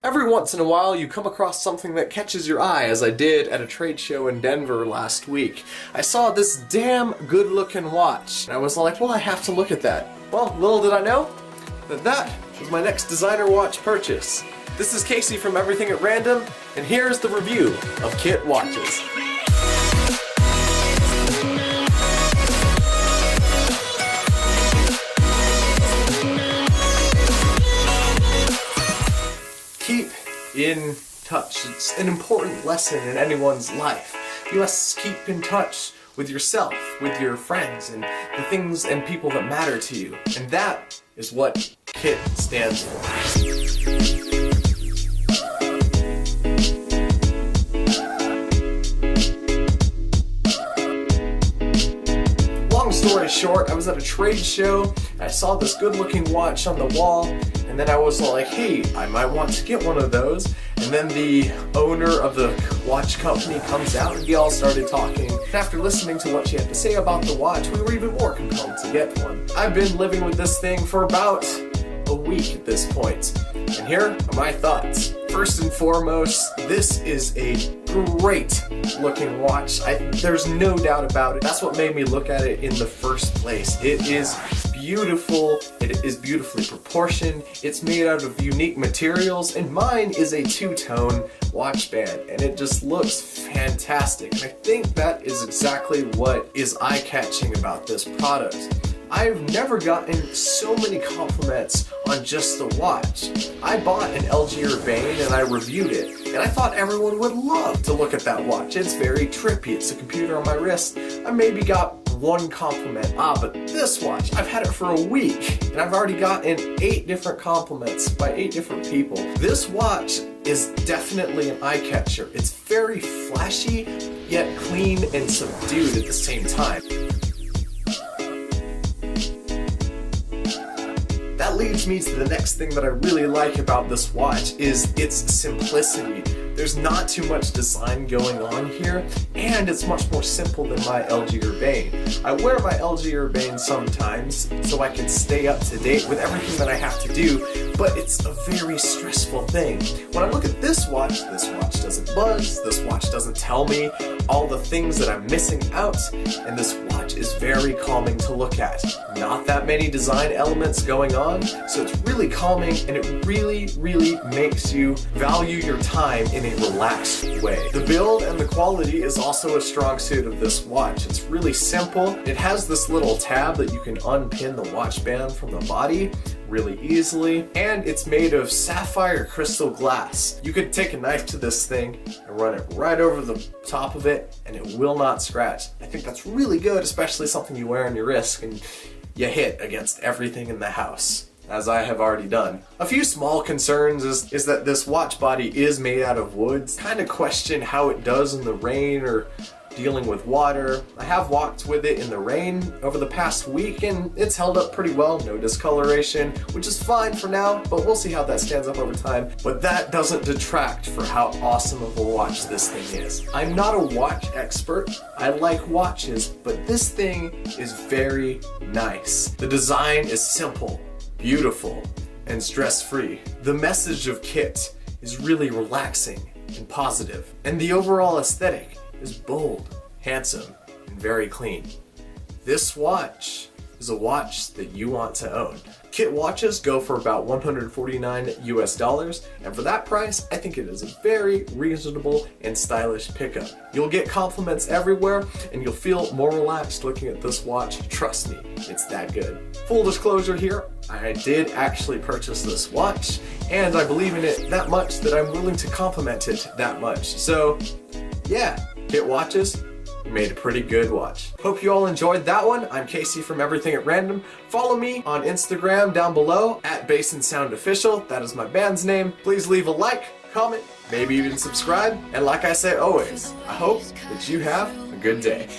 Every once in a while you come across something that catches your eye, as I did at a trade show in Denver last week. I saw this damn good looking watch, and I was like, well, I have to look at that. Well, little did I know that that was my next designer watch purchase. This is Casey from Everything at Random, and here's the review of Kit Watches. Keep in touch. It's an important lesson in anyone's life. You must keep in touch with yourself, with your friends, and the things and people that matter to you. And that is what KIT stands for. Long story short, I was at a trade show, and I saw this good-looking watch on the wall, and then I was like, hey, I might want to get one of those. And then the owner of the watch company comes out, and we all started talking. And after listening to what she had to say about the watch, we were even more compelled to get one. I've been living with this thing for about a week at this point, and here are my thoughts. First and foremost, this is a great looking watch. There's no doubt about it. That's what made me look at it in the first place. It is beautiful. It is beautifully proportioned. It's made out of unique materials, and mine is a two-tone watch band, and it just looks fantastic. And I think that is exactly what is eye-catching about this product. I've never gotten so many compliments on just the watch. I bought an LG Urbane and I reviewed it, and I thought everyone would love to look at that watch. It's very trippy. It's a computer on my wrist. I maybe got one compliment. But this watch, I've had it for a week, and I've already gotten 8 different compliments by 8 different people. This watch is definitely an eye catcher. It's very flashy, yet clean and subdued at the same time. That leads me to the next thing that I really like about this watch is its simplicity. There's not too much design going on here, and it's much more simple than my LG Urbane. I wear my LG Urbane sometimes so I can stay up to date with everything that I have to do, but it's a very stressful thing. When I look at this watch doesn't buzz, this watch doesn't tell me all the things that I'm missing out, and this watch is very calming to look at. Not that many design elements going on, so it's really calming, and it really, really makes you value your time in a relaxed way. The build and the quality is also a strong suit of this watch. It's really simple. It has this little tab that you can unpin the watch band from the body really easily, and it's made of sapphire crystal glass. You could take a knife to this thing and run it right over the top of it, and it will not scratch. I think that's really good, especially something you wear on your wrist and you hit against everything in the house, as I have already done. A few small concerns is that this watch body is made out of wood. Kind of question how it does in the rain or dealing with water. I have walked with it in the rain over the past week, and it's held up pretty well. No discoloration, which is fine for now, but we'll see how that stands up over time. But that doesn't detract for how awesome of a watch this thing is. I'm not a watch expert. I like watches, but this thing is very nice. The design is simple, beautiful, and stress-free. The message of KIT is really relaxing and positive, and the overall aesthetic is bold, handsome, and very clean. This watch is a watch that you want to own. KIT watches go for about $149 US, and for that price, I think it is a very reasonable and stylish pickup. You'll get compliments everywhere, and you'll feel more relaxed looking at this watch. Trust me, it's that good. Full disclosure here, I did actually purchase this watch, and I believe in it that much that I'm willing to compliment it that much. So, yeah, KIT watches, made a pretty good watch. Hope you all enjoyed that one. I'm Casey from Everything at Random. Follow me on Instagram down below at Bass and Sound Official. That is my band's name. Please leave a like, comment, maybe even subscribe. And like I say always, I hope that you have a good day.